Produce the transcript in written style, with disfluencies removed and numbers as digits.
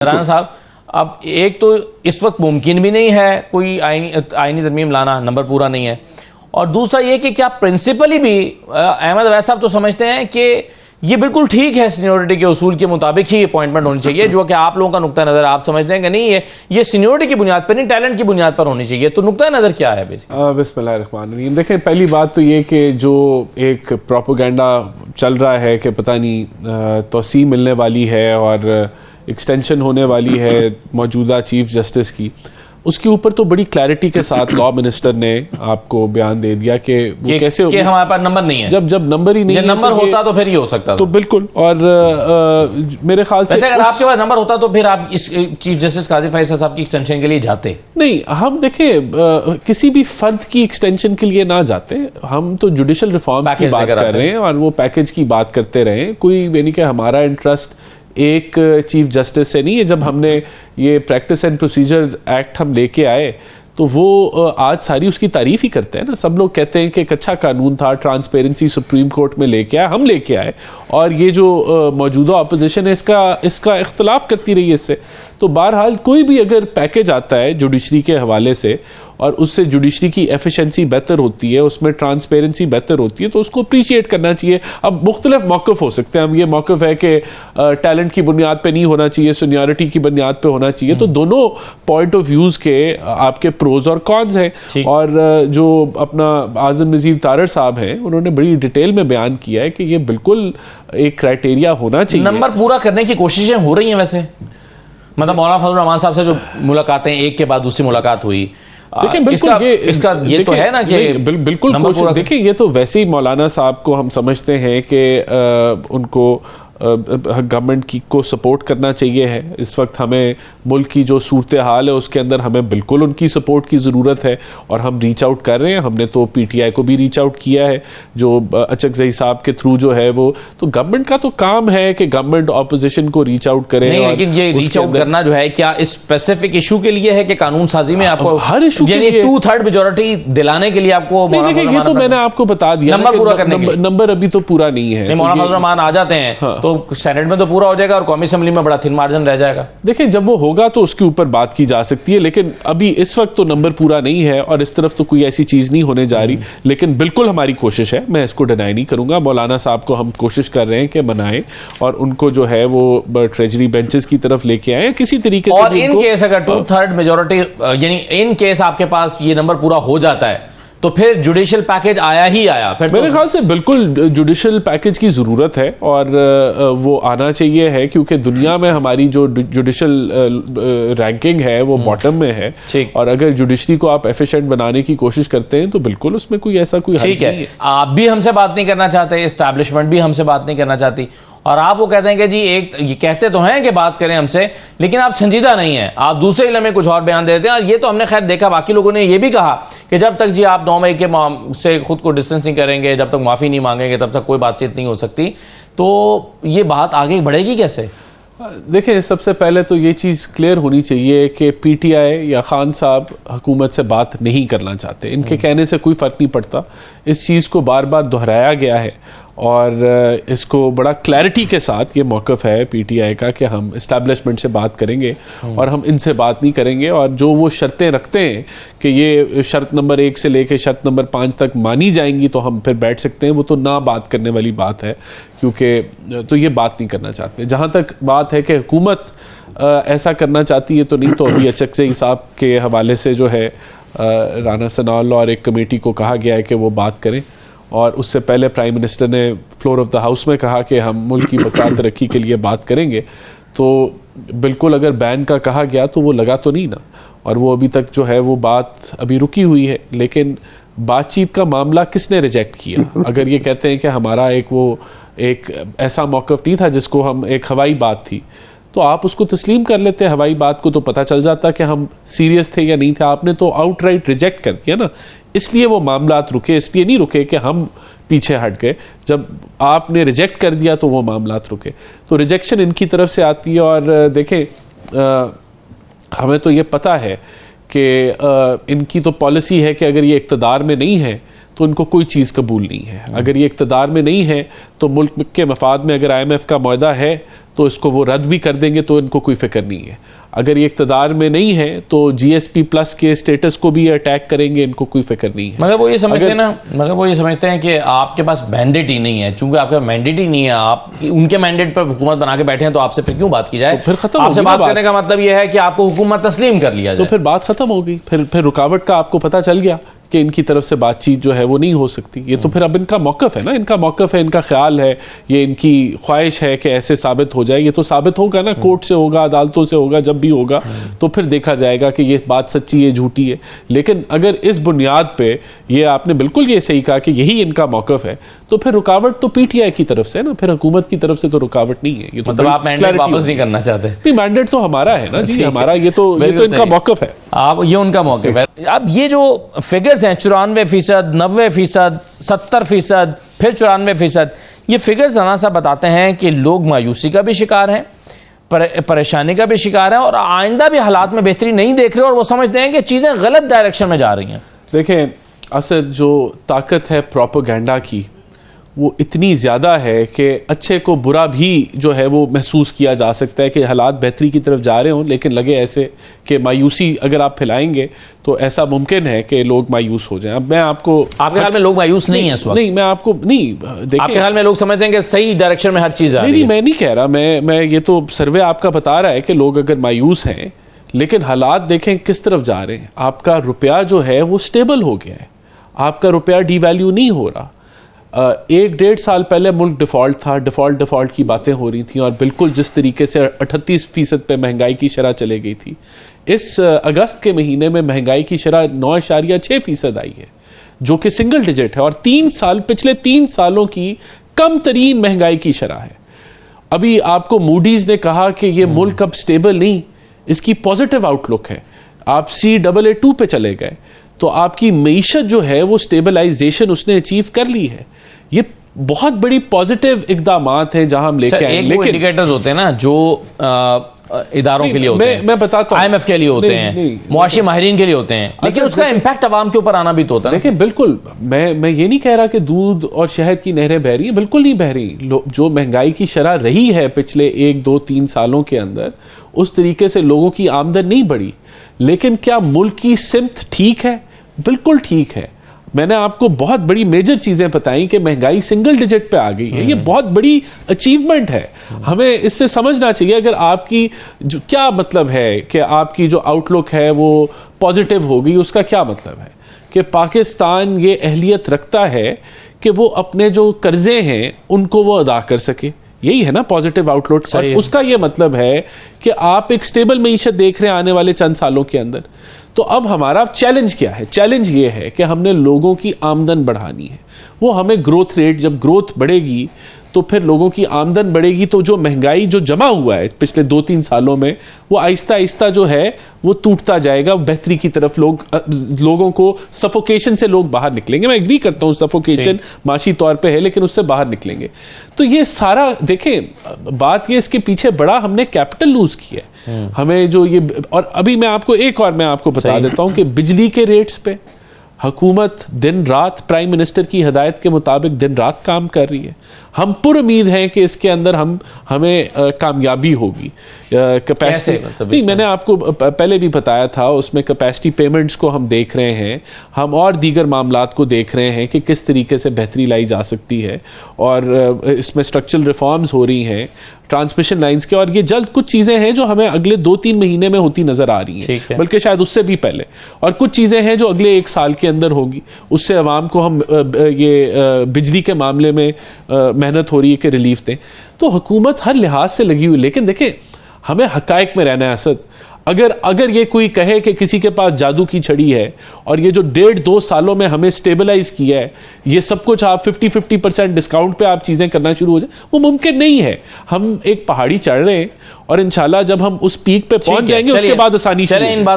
राना साहब, अब एक तो इस वक्त मुमकिन भी नहीं है कोई आईनी तरमीम लाना, नंबर पूरा नहीं है, और दूसरा ये कि क्या प्रिंसिपली भी अहमद अवैस साहब तो समझते हैं कि ये बिल्कुल ठीक है, सीनियोरिटी के उसूल के मुताबिक ही अपॉइंटमेंट होनी चाहिए, जो कि आप लोगों का नुक्ता नज़र आप समझते हैं कि नहीं ये सीनियोरिटी की बुनियाद पर नहीं, टैलेंट की बुनियाद पर होनी चाहिए, तो नुक्ता नज़र क्या है? बिस्मिल्लाहिर्रहमानिर्रहीम। देखिए, पहली बात तो ये कि जो एक प्रोपेगेंडा चल रहा है कि पता नहीं तोसी मिलने वाली है और एक्सटेंशन होने वाली है मौजूदा चीफ जस्टिस की, उसके ऊपर तो बड़ी क्लैरिटी के साथ लॉ मिनिस्टर ने आपको बयान दे दिया कि वो कैसे कि हमारे पास नंबर नहीं है। जब नंबर ही नहीं है, नंबर होता तो फिर ही हो सकता तो बिल्कुल। और मेरे ख्याल से अगर आपके पास नंबर होता तो फिर आप इस चीफ जस्टिस काजी फैसल साहब की एक्सटेंशन के लिए जाते? नहीं, हम देखें किसी भी फर्द की एक्सटेंशन के लिए ना जाते, हम तो जुडिशल रिफॉर्म की बात कर रहे हैं और वो पैकेज की बात करते रहे। कोई यानी कि हमारा इंटरेस्ट एक चीफ जस्टिस से नहीं है। जब हमने ये प्रैक्टिस एंड प्रोसीजर एक्ट हम लेके आए तो वो आज सारी उसकी तारीफ ही करते हैं ना। सब लोग कहते हैं कि एक अच्छा कानून था, ट्रांसपेरेंसी सुप्रीम कोर्ट में लेके आए, हम लेके आए, और ये जो मौजूदा अपोजिशन है इसका इख्तलाफ करती रही है इससे। तो बहरहाल कोई भी अगर पैकेज आता है जुडिशरी के हवाले से और उससे जुडिशरी की एफिशिएंसी बेहतर होती है, उसमें ट्रांसपेरेंसी बेहतर होती है, तो उसको अप्रिशिएट करना चाहिए। अब मुख्तलिफ मौक़िफ़ हो सकते हैं। हम ये मौक़िफ़ है कि टैलेंट की बुनियाद पे नहीं होना चाहिए, सीनियरिटी की बुनियाद पे होना चाहिए। तो दोनों पॉइंट ऑफ व्यूज़ के आपके प्रोज और कॉन्स हैं। और जो अपना आज़म नज़ीर तारड़ साहब हैं, उन्होंने बड़ी डिटेल में बयान किया है कि ये बिल्कुल एक क्राइटेरिया होना चाहिए। नंबर पूरा करने की कोशिशें हो रही हैं वैसे, मतलब मौलाना फजल रहमान साहब से जो मुलाकातें एक के बाद दूसरी मुलाकात हुई, देखिए बिल्कुल इसका ये तो है ना कि बिल्कुल देखिए, ये तो वैसे ही मौलाना साहब को हम समझते हैं कि उनको गवर्नमेंट की को सपोर्ट करना चाहिए है। इस वक्त हमें मुल्क की जो सूरत हाल है उसके अंदर हमें बिल्कुल उनकी सपोर्ट की ज़रूरत है और हम रीच आउट कर रहे हैं। हमने तो पीटीआई को भी रीच आउट किया है, जो अचकज़ई साहब के थ्रू जो है वो, तो गवर्नमेंट का तो काम है कि गवर्नमेंट ऑपोजिशन को रीच आउट करे। लेकिन ये रीच आउट करना जो है क्या इस स्पेसिफिक इशू के लिए है कि कानून साजी में आपको हर इशू के लिए 2/3 मेजोरिटी दिलाने के लिए आपको? देखिए, ये तो मैंने आपको बता दिया, नंबर पूरा करने के लिए नंबर अभी तो पूरा नहीं है। मौलाना फजल रहमान आ जाते हैं तो सेनेट में तो पूरा हो जाएगा और कौमी असेंबली में बड़ा थिन मार्जिन रह जाएगा। देखिए, जब वो होगा तो उसके ऊपर बात की जा सकती है, लेकिन अभी इस वक्त तो नंबर पूरा नहीं है और इस तरफ तो कोई ऐसी चीज नहीं होने जा रही। लेकिन बिल्कुल हमारी कोशिश है, मैं इसको डिनाई नहीं करूंगा। मौलाना साहब को हम कोशिश कर रहे हैं कि बनाएं और उनको जो है वो ट्रेजरी बेंचेस की तरफ लेके आए किसी तरीके से। और इन केस अगर 2/3 मेजोरिटी, यानी इन केस आपके पास ये नंबर पूरा हो जाता है तो फिर जुडिशियल पैकेज आया ही आया। फिर मेरे ख्याल से बिल्कुल जुडिशियल पैकेज की ज़रूरत है और वो आना चाहिए है, क्योंकि दुनिया में हमारी जो जुडिशियल रैंकिंग है वो बॉटम में है। और अगर जुडिशरी को आप एफिशिएंट बनाने की कोशिश करते हैं तो बिल्कुल उसमें कोई ऐसा कोई ठीक है। आप भी हमसे बात नहीं करना चाहते, एस्टैब्लिशमेंट भी हमसे बात नहीं करना चाहती, और आप वो कहते हैं कि जी ये कहते तो हैं कि बात करें हमसे, लेकिन आप संजीदा नहीं हैं, आप दूसरे इल्म में कुछ और बयान देते हैं। और ये तो हमने खैर देखा, बाकी लोगों ने ये भी कहा कि जब तक जी आप 9 मई के से खुद को डिस्टेंसिंग करेंगे, जब तक माफ़ी नहीं मांगेंगे, तब तक कोई बातचीत नहीं हो सकती। तो ये बात आगे बढ़ेगी कैसे? देखिए, सबसे पहले तो ये चीज़ क्लियर होनी चाहिए कि पीटीआई या खान साहब हुकूमत से बात नहीं करना चाहते। इनके कहने से कोई फ़र्क नहीं पड़ता। इस चीज़ को बार बार दोहराया गया है और इसको बड़ा क्लैरिटी के साथ ये मौक़िफ़ है पीटीआई का कि हम इस्टेब्लिशमेंट से बात करेंगे और हम इनसे बात नहीं करेंगे। और जो वो शर्तें रखते हैं कि ये शर्त नंबर 1 से लेकर शर्त नंबर 5 तक मानी जाएंगी तो हम फिर बैठ सकते हैं, वो तो ना बात करने वाली बात है, क्योंकि तो ये बात नहीं करना चाहते। जहाँ तक बात है कि हुकूमत ऐसा करना चाहती है तो नहीं, तो अभी अचकज़ई साहब के हवाले से जो है राना सनाउल्लाह और एक कमेटी को कहा गया है कि वो बात करें। और उससे पहले प्राइम मिनिस्टर ने फ्लोर ऑफ द हाउस में कहा कि हम मुल्क की बका तरक्की के लिए बात करेंगे। तो बिल्कुल अगर बैन का कहा गया तो वो लगा तो नहीं ना, और वो अभी तक जो है वो बात अभी रुकी हुई है। लेकिन बातचीत का मामला किसने रिजेक्ट किया? अगर ये कहते हैं कि हमारा एक ऐसा मौक़िफ़ नहीं था जिसको हम एक हवाई बात थी, तो आप उसको तस्लीम कर लेते। हवाई बात को तो पता चल जाता कि हम सीरियस थे या नहीं थे। आपने तो आउटराइट रिजेक्ट कर दिया ना, इसलिए वो मामलात रुके। इसलिए नहीं रुके कि हम पीछे हट गए, जब आपने रिजेक्ट कर दिया तो वो मामलात रुके। तो रिजेक्शन इनकी तरफ से आती है। और देखें, हमें तो ये पता है कि इनकी तो पॉलिसी है कि अगर ये इक़्तिदार में नहीं है तो उनको कोई चीज़ कबूल नहीं है। अगर ये इक़्तिदार में नहीं है तो मुल्क के मफाद में अगर IMF का मुआहदा है तो इसको वो रद्द भी कर देंगे, तो इनको कोई फिक्र नहीं है। अगर ये इक़्तिदार में नहीं है तो GSP प्लस के स्टेटस को भी अटैक करेंगे, इनको कोई फिक्र नहीं है। मगर वो ये समझते हैं कि आपके पास मैंडेट ही नहीं है, चूंकि आपका मैंडेट ही नहीं है, आप उनके मैंडेट पर हुकूमत बना के बैठे हैं, तो आपसे फिर क्यों बात की जाए? तो फिर खत्म आपसे बात करने का मतलब ये है कि आपको हुकूमत तस्लीम कर लिया जाए, तो फिर बात खत्म हो गई। फिर रुकावट का आपको पता चल गया कि इनकी तरफ से बातचीत जो है वो नहीं हो सकती। ये तो फिर अब इनका मौक़िफ़ है ना, इनका मौक़िफ़ है, इनका ख्याल है, ये इनकी ख्वाहिश है कि ऐसे साबित हो जाए। ये तो साबित होगा ना, कोर्ट से होगा, अदालतों से होगा, जब भी होगा तो फिर देखा जाएगा कि ये बात सच्ची है झूठी है। लेकिन अगर इस बुनियाद पे ये आपने बिल्कुल ये सही कहा कि यही इनका मौक़िफ़ है, तो फिर रुकावट तो PTI की तरफ से है ना, फिर हुकूमत की तरफ से तो रुकावट नहीं है। ये तो मतलब आप मैंडेट वापस नहीं करना चाहते? नहीं, मैंडेट तो हमारा है ना जी, हमारा ये तो इनका मौक़िफ़ है। आप ये उनका मौक़िफ़ है। अब ये जो फिगर्स हैं 94%, 90%, 70%, फिर 94%, ये फिगर्स ज़रा सा बताते हैं कि लोग मायूसी का भी शिकार हैं, परेशानी का भी शिकार है, और आइंदा भी हालात में बेहतरी नहीं देख रहे, और वो समझते हैं कि चीज़ें गलत डायरेक्शन में जा रही हैं। देखें असद, जो ताकत है प्रोपेगेंडा की वो इतनी ज़्यादा है कि अच्छे को बुरा भी जो है वो महसूस किया जा सकता है कि हालात बेहतरी की तरफ जा रहे हों, लेकिन लगे ऐसे कि मायूसी अगर आप फैलाएंगे तो ऐसा मुमकिन है कि लोग मायूस हो जाएं। अब मैं आपको, आपके ख्याल में लोग मायूस नहीं है इस वक्त? नहीं, मैं आपको नहीं, देखिए आपके ख्याल में लोग समझते हैं कि सही डायरेक्शन में हर चीज़ आ रही है? नहीं, मैं नहीं कह रहा, मैं ये तो सर्वे आपका बता रहा है कि लोग अगर मायूस हैं, लेकिन हालात देखें किस तरफ जा रहे हैं। आपका रुपया जो है वो स्टेबल हो गया है, आपका रुपया डीवैल्यू नहीं हो रहा। 1-1.5 साल पहले मुल्क डिफ़ॉल्ट था, डिफ़ॉल्ट की बातें हो रही थी, और बिल्कुल जिस तरीके से 38% पे महंगाई की शरह चले गई थी, इस अगस्त के महीने में महंगाई की शरह 9.6% आई है, जो कि सिंगल डिजिट है, और पिछले 3 सालों की कम तरीन महंगाई की शरह है। अभी आपको मूडीज़ ने कहा कि ये मुल्क अब स्टेबल नहीं, इसकी पॉजिटिव आउटलुक है। आप CAA2 पे चले गए तो आपकी मईशत जो है वो स्टेबलाइजेशन उसने अचीव कर ली है। ये बहुत बड़ी पॉजिटिव इकदामात हैं जहां हम लेके आए। लेकिन इंडिकेटर्स होते हैं ना जो इदारों के लिए होते हैं, मैं बताता हूं, IMF के लिए होते हैं, मुआशी माहिरीन के लिए होते हैं, लेकिन उसका इम्पैक्ट अवाम के ऊपर आना भी तो होता है। देखिए बिल्कुल, मैं ये नहीं कह रहा कि दूध और शहद की नहरें बह रही हैं, बिल्कुल नहीं बह रही। जो महंगाई की शरह रही है पिछले 1-2-3 सालों के अंदर, उस तरीके से लोगों की आमदन नहीं बढ़ी। लेकिन क्या मुल्क की सिमत ठीक है? बिल्कुल ठीक है। मैंने आपको बहुत बड़ी मेजर चीजें बताई कि महंगाई सिंगल डिजिट पे आ गई है, ये बहुत बड़ी अचीवमेंट है। हमें इससे समझना चाहिए, अगर आपकी जो क्या मतलब है कि आपकी जो आउटलुक है वो पॉजिटिव हो गई, उसका क्या मतलब है कि पाकिस्तान ये अहलियत रखता है कि वो अपने जो कर्जे हैं उनको वो अदा कर सके। यही है ना पॉजिटिव आउटलुक, और उसका ये मतलब है कि आप एक स्टेबल मईशत देख रहे हैं आने वाले चंद सालों के अंदर। तो अब हमारा चैलेंज क्या है? चैलेंज ये है कि हमने लोगों की आमदन बढ़ानी है। वो हमें ग्रोथ रेट, जब ग्रोथ बढ़ेगी तो फिर लोगों की आमदन बढ़ेगी, तो जो महंगाई जो जमा हुआ है पिछले 2-3 सालों में वो आहिस्ता आहिस्ता जो है वो टूटता जाएगा बेहतरी की तरफ। लोगों को सफोकेशन से लोग बाहर निकलेंगे। मैं एग्री करता हूँ सफोकेशन माशी तौर पे है, लेकिन उससे बाहर निकलेंगे। तो ये सारा देखें, बात ये इसके पीछे बड़ा हमने कैपिटल लूज किया है हमें जो ये। और अभी मैं आपको बता देता हूँ कि बिजली के रेट्स पे हुकूमत दिन रात प्राइम मिनिस्टर की हिदायत के मुताबिक दिन रात काम कर रही है। हम पुरुमीद हैं कि इसके अंदर हमें कामयाबी होगी। कैपेसिटी नहीं, मैंने आपको पहले भी बताया था, उसमें कैपेसिटी पेमेंट्स को हम देख रहे हैं, हम और दीगर मामलात को देख रहे हैं कि किस तरीके से बेहतरी लाई जा सकती है, और इसमें स्ट्रक्चरल रिफॉर्म्स हो रही हैं ट्रांसमिशन लाइंस के, और ये जल्द कुछ चीज़ें हैं जो हमें अगले 2-3 महीने में होती नज़र आ रही हैं, बल्कि शायद उससे भी पहले, और कुछ चीज़ें हैं जो अगले 1 साल के अंदर होगी। उससे अवाम को हम ये बिजली के मामले में मेहनत हो रही है कि रिलीफ दें। तो हुकूमत हर लिहाज से लगी हुई, लेकिन देखें हमें हकायक में रहना है असद। अगर ये कोई कहे कि किसी के पास जादू की छड़ी है और ये जो 1.5-2 सालों में हमें स्टेबलाइज किया है, ये सब कुछ आप 50% डिस्काउंट पे आप चीज़ें करना शुरू हो जाए, वो मुमकिन नहीं है। हम एक पहाड़ी चढ़ रहे हैं और इंशाल्लाह जब हम उस पीक पे पहुंच जाएंगे उसके बाद आसानी शुरू।